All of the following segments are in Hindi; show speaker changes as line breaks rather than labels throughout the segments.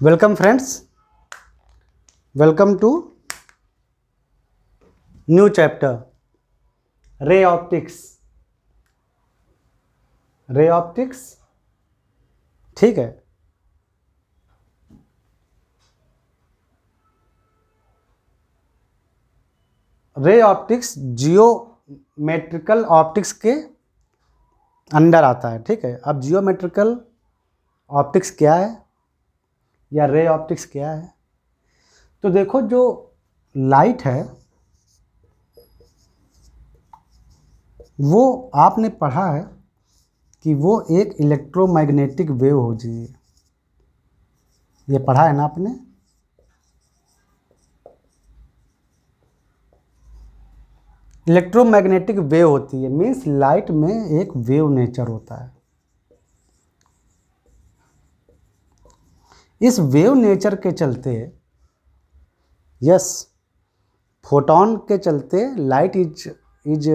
Welcome friends, welcome to new chapter ray optics. Ray optics, ठीक है। रे ऑप्टिक्स जियोमेट्रिकल ऑप्टिक्स के अंडर आता है, ठीक है। अब जियोमेट्रिकल ऑप्टिक्स क्या है या रे ऑप्टिक्स क्या है, तो देखो जो लाइट है वो आपने पढ़ा है कि वो एक इलेक्ट्रोमैग्नेटिक वेव होती है। ये पढ़ा है ना आपने। इलेक्ट्रोमैग्नेटिक वेव होती है, मीन्स लाइट में एक वेव नेचर होता है। इस वेव नेचर के चलते फोटोन के चलते light is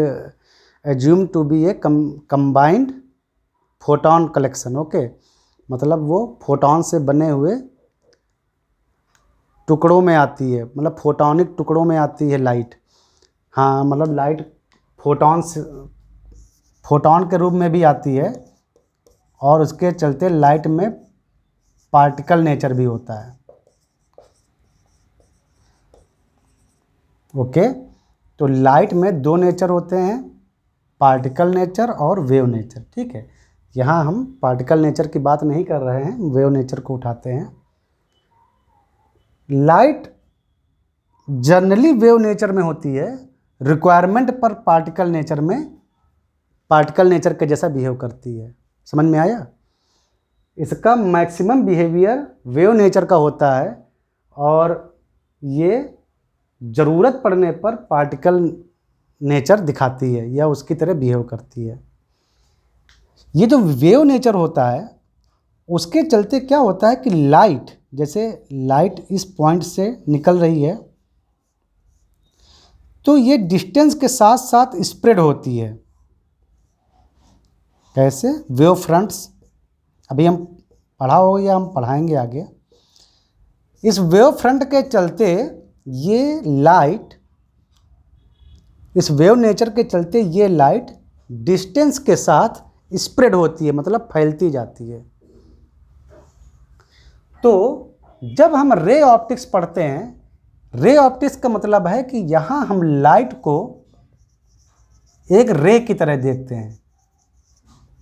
assume to be a combined photon collection. Okay, मतलब वो फोटोन से बने हुए टुकड़ों में आती है, मतलब फोटोनिक टुकड़ों में आती है लाइट। हाँ, मतलब लाइट फोटोन के रूप में भी आती है और उसके चलते लाइट में पार्टिकल नेचर भी होता है। ओके, तो लाइट में दो नेचर होते हैं, पार्टिकल नेचर और वेव नेचर, ठीक है। यहाँ हम पार्टिकल नेचर की बात नहीं कर रहे हैं, वेव नेचर को उठाते हैं। लाइट जनरली वेव नेचर में होती है, रिक्वायरमेंट पर पार्टिकल नेचर के जैसा बिहेव करती है। समझ में आया। इसका मैक्सिमम बिहेवियर वेव नेचर का होता है और ये ज़रूरत पड़ने पर पार्टिकल नेचर दिखाती है या उसकी तरह बिहेव करती है। ये जो वेव नेचर होता है उसके चलते क्या होता है कि लाइट, जैसे लाइट इस पॉइंट से निकल रही है तो ये डिस्टेंस के साथ साथ स्प्रेड होती है। कैसे? वेव फ्रंट्स अभी हम पढ़ा हो या हम पढ़ाएंगे आगे। इस वेव फ्रंट के चलते ये लाइट, इस वेव नेचर के चलते ये लाइट डिस्टेंस के साथ स्प्रेड होती है, मतलब फैलती जाती है। तो जब हम रे ऑप्टिक्स पढ़ते हैं, रे ऑप्टिक्स का मतलब है कि यहाँ हम लाइट को एक रे की तरह देखते हैं।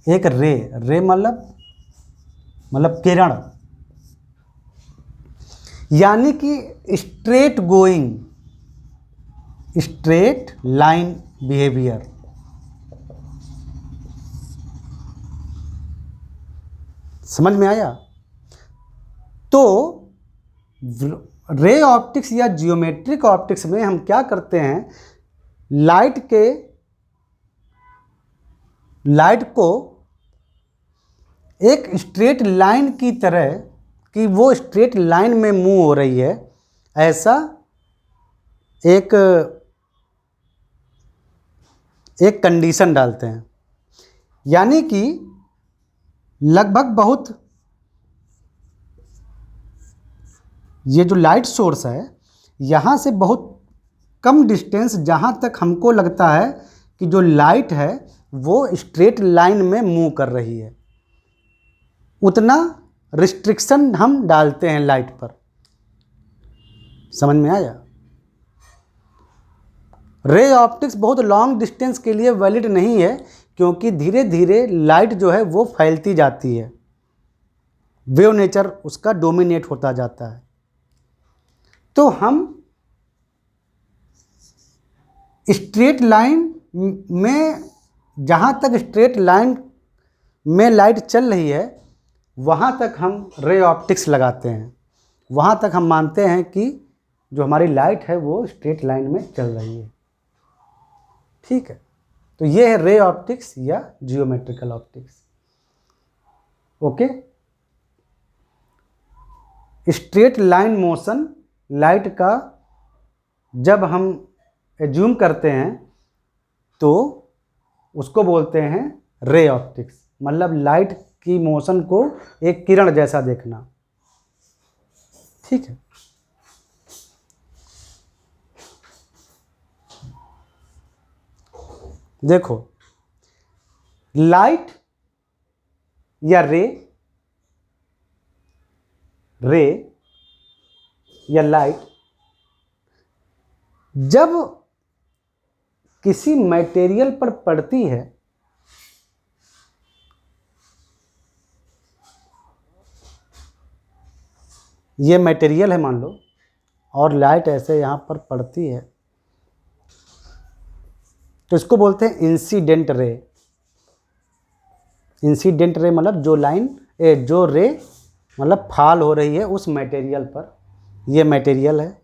एक रे मतलब किरण, यानी कि स्ट्रेट लाइन बिहेवियर। समझ में आया। तो रे ऑप्टिक्स या जियोमेट्रिक ऑप्टिक्स में हम क्या करते हैं, लाइट को एक स्ट्रेट लाइन की तरह, कि वो स्ट्रेट लाइन में मूव हो रही है, ऐसा एक कंडीशन डालते हैं। यानी कि लगभग ये जो लाइट सोर्स है यहाँ से बहुत कम डिस्टेंस, जहाँ तक हमको लगता है कि जो लाइट है वो स्ट्रेट लाइन में मूव कर रही है, उतना रिस्ट्रिक्शन हम डालते हैं लाइट पर। समझ में आया। रे ऑप्टिक्स बहुत लॉन्ग डिस्टेंस के लिए वैलिड नहीं है, क्योंकि धीरे धीरे लाइट जो है वो फैलती जाती है, वेव नेचर उसका डोमिनेट होता जाता है। तो हम स्ट्रेट लाइन में, जहाँ तक स्ट्रेट लाइन में लाइट चल रही है वहाँ तक हम रे ऑप्टिक्स लगाते हैं। वहाँ तक हम मानते हैं कि जो हमारी लाइट है वो स्ट्रेट लाइन में चल रही है, ठीक है। तो ये है रे ऑप्टिक्स या geometrical optics. Okay, straight line motion light का जब हम एज्यूम करते हैं तो उसको बोलते हैं रे ऑप्टिक्स, मतलब लाइट की मोशन को एक किरण जैसा देखना। ठीक है। देखो, लाइट या रे या लाइट जब किसी मटेरियल पर पड़ती है ये मटेरियल है मान लो, और लाइट ऐसे यहाँ पर पड़ती है, तो इसको बोलते हैं इंसिडेंट रे। इंसिडेंट रे मतलब जो रे मतलब फॉल हो रही है उस मटेरियल पर। ये मटेरियल है,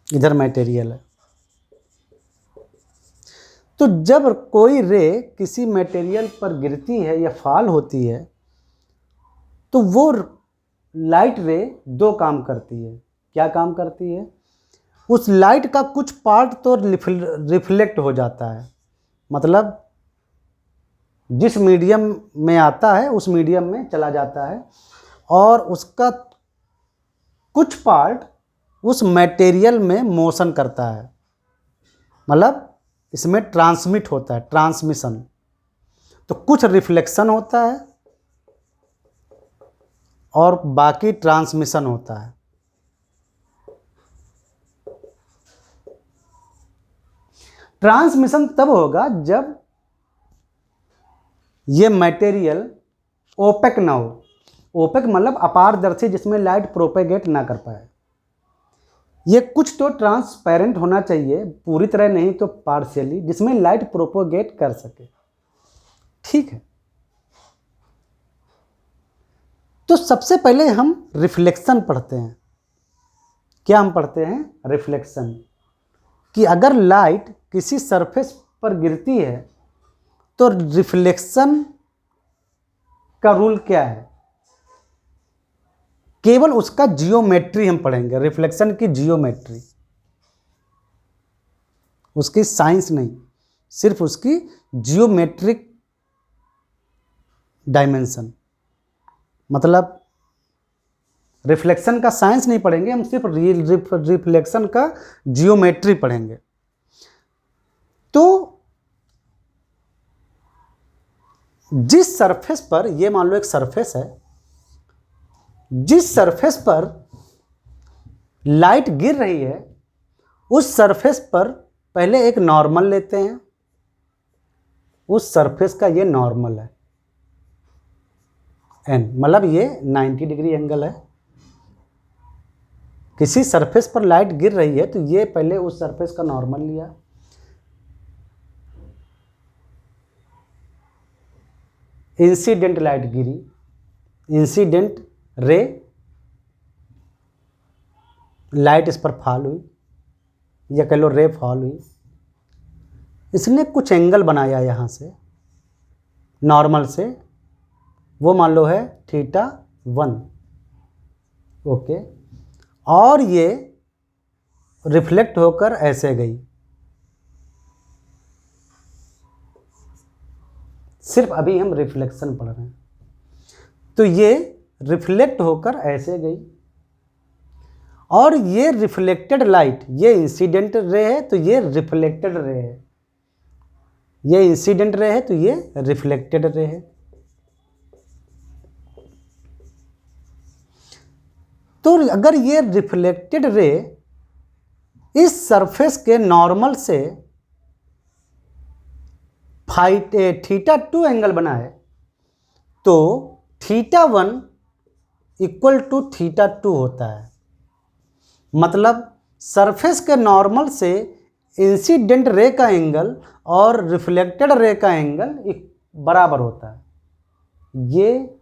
इधर मटेरियल है। तो जब कोई रे किसी मटेरियल पर गिरती है या फॉल होती है तो वो लाइट रे दो काम करती है। क्या काम करती है? उस लाइट का कुछ पार्ट तो रिफ्लेक्ट हो जाता है, मतलब जिस मीडियम में आता है उस मीडियम में चला जाता है, और उसका कुछ पार्ट उस मटेरियल में मोशन करता है, मतलब इसमें ट्रांसमिट होता है, ट्रांसमिशन। तो कुछ रिफ्लेक्शन होता है और बाकी ट्रांसमिशन होता है। ट्रांसमिशन तब होगा जब ये मटेरियल ओपेक ना हो। ओपेक मतलब अपारदर्शी, जिसमें लाइट प्रोपेगेट ना कर पाए। ये कुछ तो ट्रांसपेरेंट होना चाहिए, पूरी तरह नहीं तो पार्शियली, जिसमें लाइट प्रोपेगेट कर सके। ठीक है। तो सबसे पहले हम रिफ्लेक्शन पढ़ते हैं। क्या हम पढ़ते हैं? रिफ्लेक्शन। कि अगर लाइट किसी सरफेस पर गिरती है तो रिफ्लेक्शन का रूल क्या है? केवल उसका जियोमेट्री हम पढ़ेंगे, रिफ्लेक्शन की जियोमेट्री, उसकी साइंस नहीं, सिर्फ उसकी जियोमेट्रिक डायमेंशन। मतलब रिफ्लेक्शन का साइंस नहीं पढ़ेंगे हम, सिर्फ रिफ्लेक्शन का जियोमेट्री पढ़ेंगे। तो जिस सरफेस पर, ये मान लो एक सरफेस है, जिस सरफेस पर लाइट गिर रही है उस सरफेस पर पहले एक नॉर्मल लेते हैं। उस सरफेस का ये नॉर्मल है एन, मतलब ये 90 डिग्री एंगल है। किसी सरफेस पर लाइट गिर रही है तो ये पहले उस सरफेस का नॉर्मल लिया। इंसिडेंट लाइट गिरी, इंसिडेंट रे, लाइट इस पर फॉल हुई, या कह लो रे फॉल हुई। इसने कुछ एंगल बनाया यहाँ से नॉर्मल से, वो मान लो है θ1। ओके। और ये रिफ्लेक्ट होकर ऐसे गई। सिर्फ अभी हम रिफ्लेक्शन पढ़ रहे हैं। तो ये रिफ्लेक्ट होकर ऐसे गई, और ये रिफ्लेक्टेड लाइट, ये इंसिडेंट रे है तो ये रिफ्लेक्टेड रे है, ये इंसिडेंट रे है तो ये रिफ्लेक्टेड रे है। तो अगर ये रिफ्लेक्टेड रे इस सरफेस के नॉर्मल से θ2 एंगल बनाए तो θ1 इक्वल टू θ2 होता है। मतलब सरफेस के नॉर्मल से इंसिडेंट रे का एंगल और रिफ्लेक्टेड रे का एंगल बराबर होता है। ये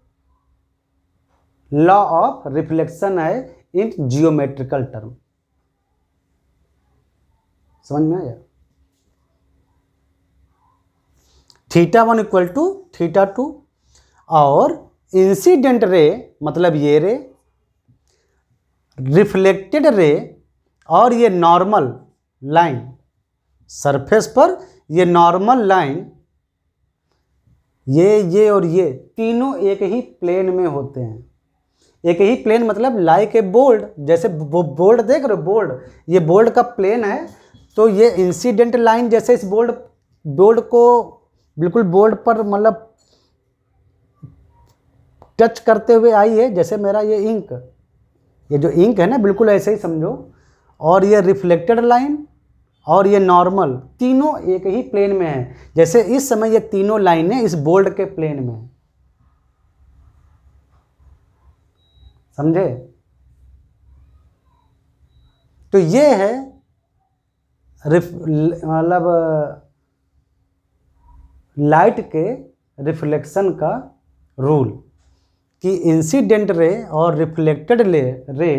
लॉ ऑफ रिफ्लेक्शन है इन जियोमेट्रिकल टर्म। समझ में आया? θ1 इक्वल टू θ2, और इंसिडेंट रे मतलब ये रे, रिफ्लेक्टेड रे, और ये नॉर्मल लाइन सरफेस पर, ये नॉर्मल लाइन, ये और ये तीनों एक ही प्लेन में होते हैं, एक ही प्लेन मतलब लाइक ए बोल्ड, जैसे वो बोल्ड देख रहे हो, बोल्ड, ये बोल्ड का प्लेन है, तो ये इंसिडेंट लाइन जैसे इस बोल्ड बोल्ड को बिल्कुल बोल्ड पर मतलब टच करते हुए आई है, जैसे मेरा ये इंक, ये जो इंक है ना, बिल्कुल ऐसे ही समझो। और ये रिफ्लेक्टेड लाइन और ये नॉर्मल, तीनों एक ही प्लेन में है, जैसे इस समय ये तीनों लाइनें इस बोल्ड के प्लेन में है। समझे? तो ये है मतलब लाइट के रिफ्लेक्शन का रूल कि इंसिडेंट रे और रिफ्लेक्टेड रे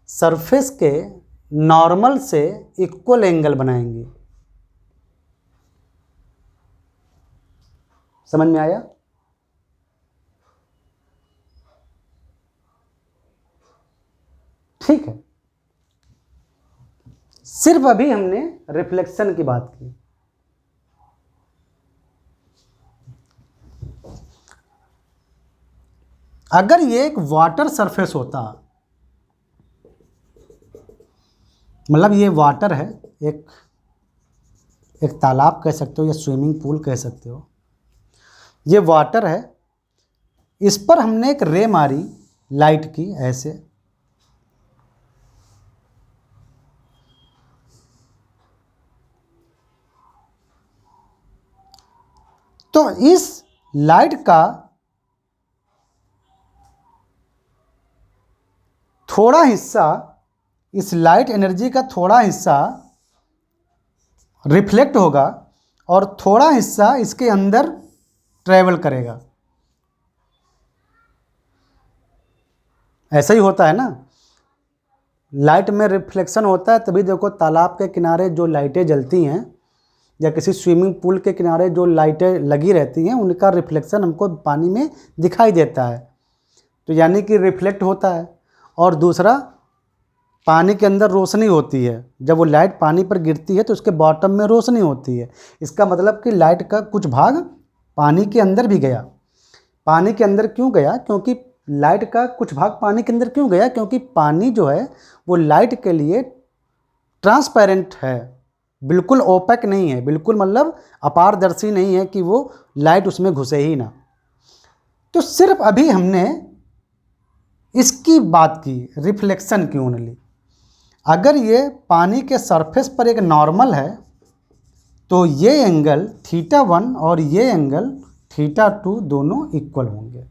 सरफेस के नॉर्मल से इक्वल एंगल बनाएंगे। समझ में आया? ठीक है, सिर्फ अभी हमने रिफ्लेक्शन की बात की। अगर ये एक वाटर सरफेस होता, मतलब ये वाटर है, एक एक तालाब कह सकते हो या स्विमिंग पूल कह सकते हो, ये वाटर है, इस पर हमने एक रे मारी लाइट की ऐसे, तो इस लाइट का थोड़ा हिस्सा, इस लाइट एनर्जी का थोड़ा हिस्सा रिफ्लेक्ट होगा और थोड़ा हिस्सा इसके अंदर ट्रैवल करेगा। ऐसा ही होता है ना, लाइट में रिफ्लेक्शन होता है, तभी देखो तालाब के किनारे जो लाइटें जलती हैं या किसी स्विमिंग पूल के किनारे जो लाइटें लगी रहती हैं, उनका रिफ्लेक्शन हमको पानी में दिखाई देता है, तो यानी कि रिफ्लेक्ट होता है। और दूसरा, पानी के अंदर रोशनी होती है, जब वो लाइट पानी पर गिरती है तो उसके बॉटम में रोशनी होती है, इसका मतलब कि लाइट का कुछ भाग पानी के अंदर भी गया। पानी के अंदर क्यों गया? क्योंकि लाइट का कुछ भाग पानी के अंदर क्यों गया? क्योंकि पानी जो है वो लाइट के लिए ट्रांसपेरेंट है, बिल्कुल ओपेक नहीं है, बिल्कुल मतलब अपारदर्शी नहीं है कि वो लाइट उसमें घुसे ही ना। तो सिर्फ अभी हमने इसकी बात की, रिफ्लेक्शन की ओनली। अगर ये पानी के सरफेस पर एक नॉर्मल है तो ये एंगल θ1 और ये एंगल θ2 दोनों इक्वल होंगे।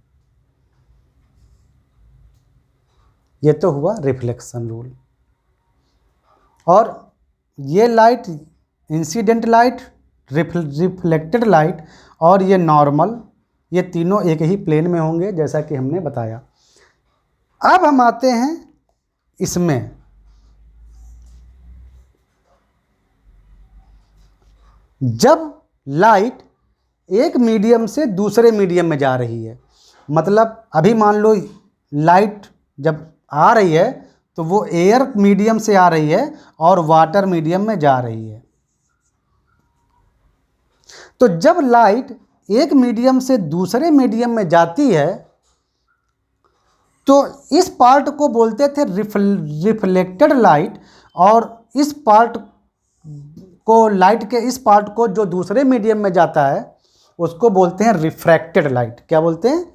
ये तो हुआ रिफ्लेक्शन रूल। और ये light, incident light, reflected light और ये नॉर्मल, ये तीनों एक ही प्लेन में होंगे, जैसा कि हमने बताया। अब हम आते हैं इसमें, जब लाइट एक मीडियम से दूसरे मीडियम में जा रही है, मतलब अभी मान लो लाइट जब आ रही है तो वो एयर मीडियम से आ रही है और वाटर मीडियम में जा रही है। तो जब लाइट एक मीडियम से दूसरे मीडियम में जाती है तो इस पार्ट को बोलते थे रिफ्लेक्टेड लाइट, और इस पार्ट को, लाइट के इस पार्ट को जो दूसरे मीडियम में जाता है उसको बोलते हैं रिफ्रैक्टेड लाइट। क्या बोलते हैं?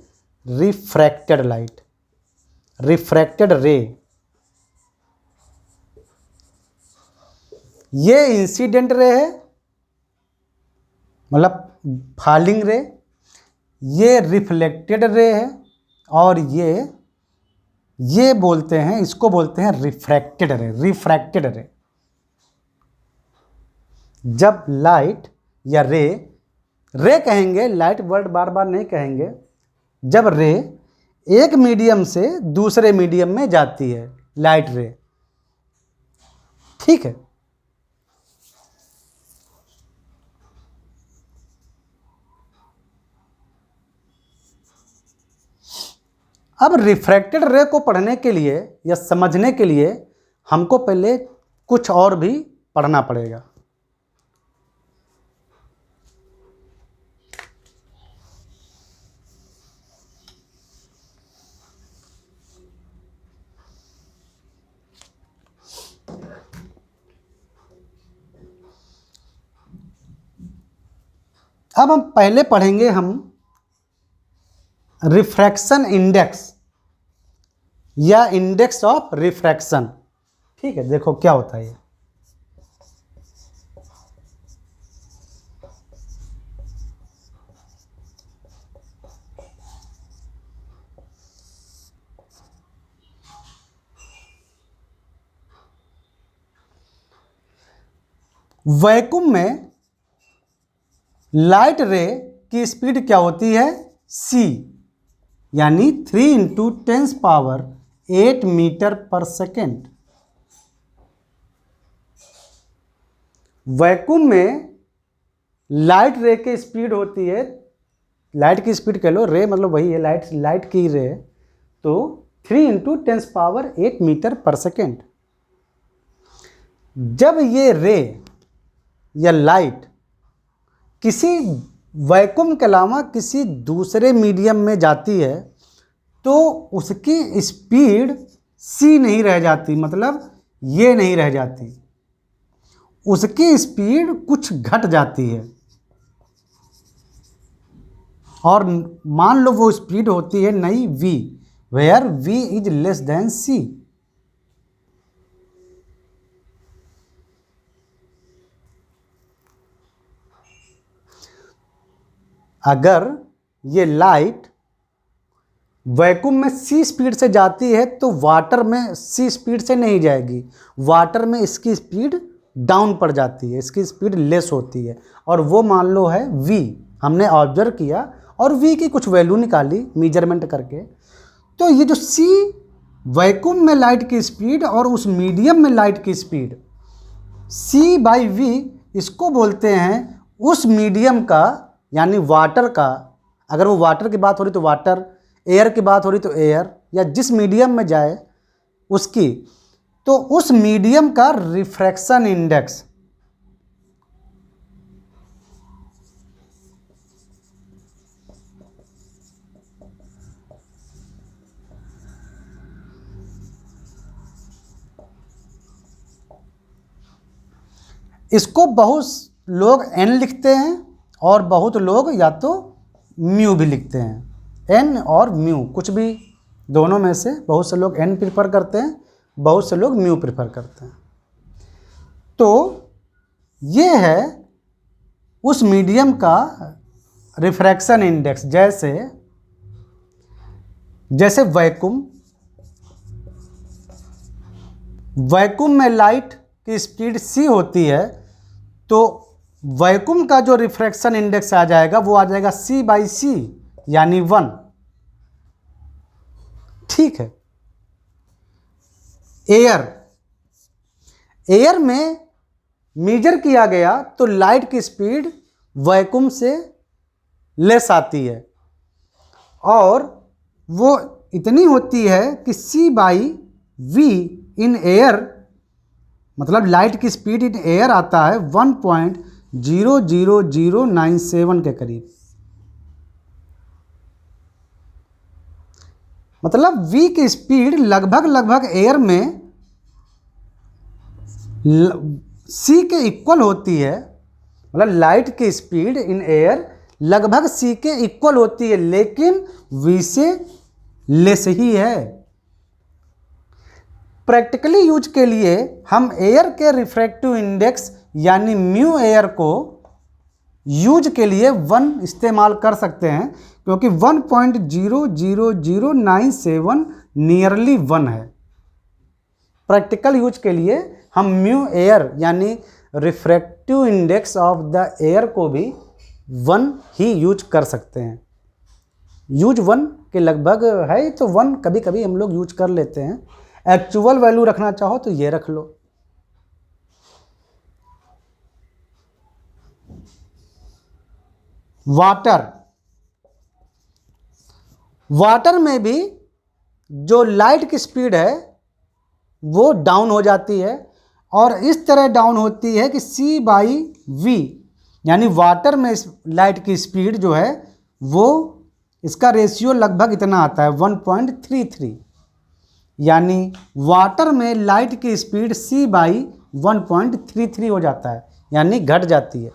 रिफ्रैक्टेड लाइट, रिफ्रैक्टेड रे। ये इंसिडेंट रे है, मतलब फॉलिंग रे, ये रिफ्लेक्टेड रे है, और ये बोलते हैं, इसको बोलते हैं रिफ्रैक्टेड रे, रिफ्रैक्टेड रे। जब लाइट या रे कहेंगे, लाइट वर्ड बार बार नहीं कहेंगे, जब रे एक मीडियम से दूसरे मीडियम में जाती है, लाइट रे, ठीक है। अब रिफ्रैक्टेड रे को पढ़ने के लिए या समझने के लिए हमको पहले कुछ और भी पढ़ना पड़ेगा। अब हम पहले पढ़ेंगे हम रिफ्रैक्शन इंडेक्स या इंडेक्स ऑफ रिफ्रैक्शन। ठीक है, देखो क्या होता है ये। वैक्यूम में लाइट रे की स्पीड क्या होती है? c, यानी 3 × 10⁸ मीटर पर सेकेंड। वैक्यूम में लाइट रे की स्पीड होती है, लाइट की स्पीड कह लो, रे मतलब वही है, लाइट की रे, तो 3 × 10⁸ मीटर पर सेकेंड। जब ये रे या लाइट किसी वैक्यूम के अलावा किसी दूसरे मीडियम में जाती है तो उसकी स्पीड c नहीं रह जाती, मतलब ये नहीं रह जाती, उसकी स्पीड कुछ घट जाती है। और मान लो वो स्पीड होती है नई v, where v is less than c। अगर ये लाइट वैक्यूम में c स्पीड से जाती है तो वाटर में c स्पीड से नहीं जाएगी, वाटर में इसकी स्पीड डाउन पड़ जाती है, इसकी स्पीड लेस होती है, और वो मान लो है v। हमने ऑब्जर्व किया और v की कुछ वैल्यू निकाली मेजरमेंट करके। तो ये जो c वैक्यूम में लाइट की स्पीड और उस मीडियम में लाइट की स्पीड c/v, इसको बोलते हैं उस मीडियम का यानी वाटर का, अगर वो वाटर की बात हो रही तो वाटर, एयर की बात हो रही तो एयर, या जिस मीडियम में जाए उसकी, तो उस मीडियम का रिफ्रैक्शन इंडेक्स। इसको बहुत लोग n लिखते हैं और बहुत लोग या तो म्यू भी लिखते हैं, n और म्यू कुछ भी, दोनों में से बहुत से लोग n प्रेफर करते हैं, बहुत से लोग म्यू प्रेफर करते हैं। तो ये है उस मीडियम का रिफ्रैक्शन इंडेक्स। जैसे वैक्यूम में लाइट की स्पीड c होती है, तो वैक्यूम का जो रिफ्रैक्शन इंडेक्स आ जाएगा वो आ जाएगा c/c, यानी 1। ठीक है। एयर में मेजर किया गया तो लाइट की स्पीड वैक्यूम से लेस आती है, और वो इतनी होती है कि c/v इन एयर, मतलब लाइट की स्पीड इन एयर आता है 1.00097 के करीब। मतलब v की स्पीड लगभग एयर में c के इक्वल होती है, मतलब लाइट की स्पीड इन एयर लगभग c के इक्वल होती है, लेकिन v से लेस ही है। प्रैक्टिकली यूज के लिए हम एयर के रिफ्रैक्टिव इंडेक्स यानी म्यू एयर को यूज के लिए 1 इस्तेमाल कर सकते हैं, क्योंकि 1.00097 नियरली 1 है। प्रैक्टिकल यूज के लिए हम म्यू एयर यानी refractive index of the air को भी 1 ही यूज कर सकते हैं। यूज 1 के लगभग है, तो 1 कभी कभी हम लोग यूज कर लेते हैं। एक्चुअल वैल्यू रखना चाहो तो ये रख लो। वाटर में भी जो लाइट की स्पीड है वो डाउन हो जाती है, और इस तरह डाउन होती है कि c/v, यानी वाटर में लाइट की स्पीड जो है वो, इसका रेशियो लगभग इतना आता है 1.33, यानी वाटर में लाइट की स्पीड c/1.33 हो जाता है, यानी घट जाती है।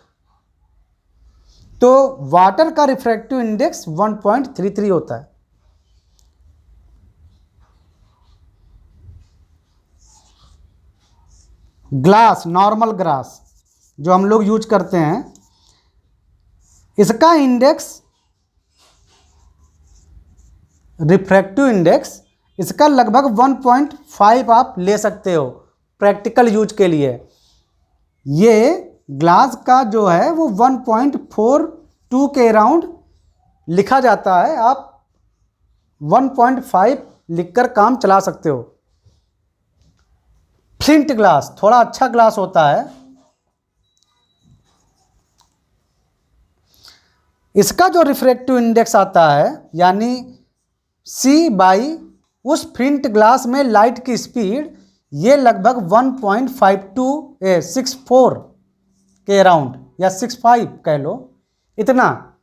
तो वाटर का रिफ्रैक्टिव इंडेक्स 1.33 होता है। ग्लास, नॉर्मल ग्लास जो हम लोग यूज करते हैं, इसका इंडेक्स, रिफ्रैक्टिव इंडेक्स इसका लगभग 1.5 आप ले सकते हो प्रैक्टिकल यूज के लिए। ये ग्लास का जो है वो 1.42 के अराउंड लिखा जाता है। आप 1.5 लिखकर काम चला सकते हो। फ्लिंट ग्लास थोड़ा अच्छा ग्लास होता है। इसका जो रिफ्रैक्टिव इंडेक्स आता है यानी C/, उस फ्लिंट ग्लास में लाइट की स्पीड ये लगभग 1.64 के अराउंड या 65 कह लो, इतना।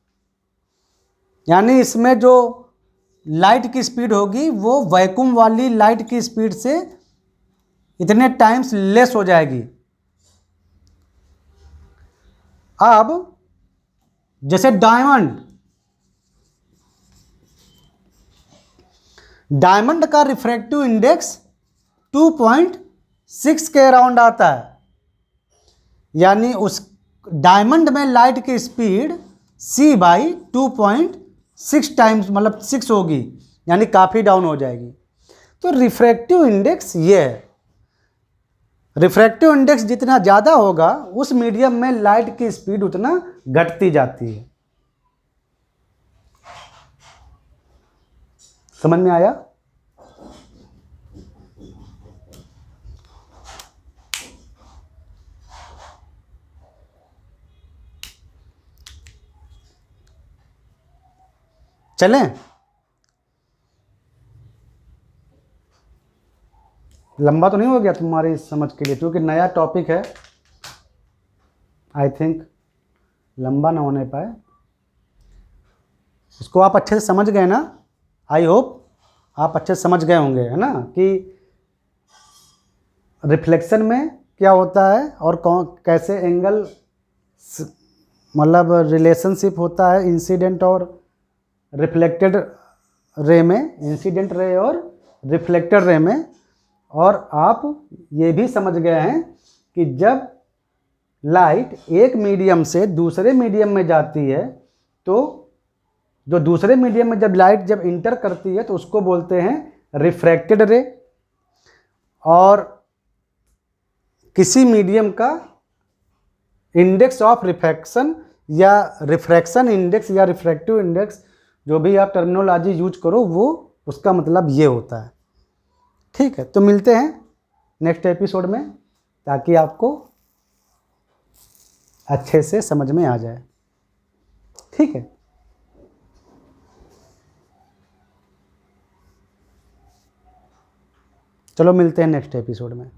यानी इसमें जो लाइट की स्पीड होगी वो वैक्यूम वाली लाइट की स्पीड से इतने टाइम्स लेस हो जाएगी। अब जैसे डायमंड का रिफ्रैक्टिव इंडेक्स 2.6 के अराउंड आता है। यानी उस डायमंड में लाइट की स्पीड C/2.6 टाइम्स, मतलब 6 होगी, यानी काफ़ी डाउन हो जाएगी। तो रिफ्रैक्टिव इंडेक्स ये है। रिफ्रैक्टिव इंडेक्स जितना ज़्यादा होगा उस मीडियम में लाइट की स्पीड उतना घटती जाती है। समझ में आया? चलें? लंबा तो नहीं हो गया तुम्हारी समझ के लिए, क्योंकि नया टॉपिक है, आई थिंक लंबा ना होने पाए। इसको आप अच्छे से समझ गए ना? आई होप आप अच्छे से समझ गए होंगे, है ना, कि रिफ्लेक्शन में क्या होता है और कौन कैसे एंगल, मतलब रिलेशनशिप होता है इंसिडेंट और रिफ्लेक्टेड रे में, इंसिडेंट रे और रिफ्लेक्टेड रे में। और आप ये भी समझ गए हैं कि जब लाइट एक मीडियम से दूसरे मीडियम में जाती है तो जो दूसरे मीडियम में जब लाइट जब इंटर करती है तो उसको बोलते हैं रिफ्रैक्टेड रे। और किसी मीडियम का इंडेक्स ऑफ रिफ्रैक्शन या रिफ्रैक्शन इंडेक्स या रिफ्रैक्टिव इंडेक्स, जो भी आप टर्मिनोलॉजी यूज करो, वो उसका मतलब ये होता है। ठीक है, तो मिलते हैं नेक्स्ट एपिसोड में, ताकि आपको अच्छे से समझ में आ जाए। ठीक है, चलो मिलते हैं नेक्स्ट एपिसोड में।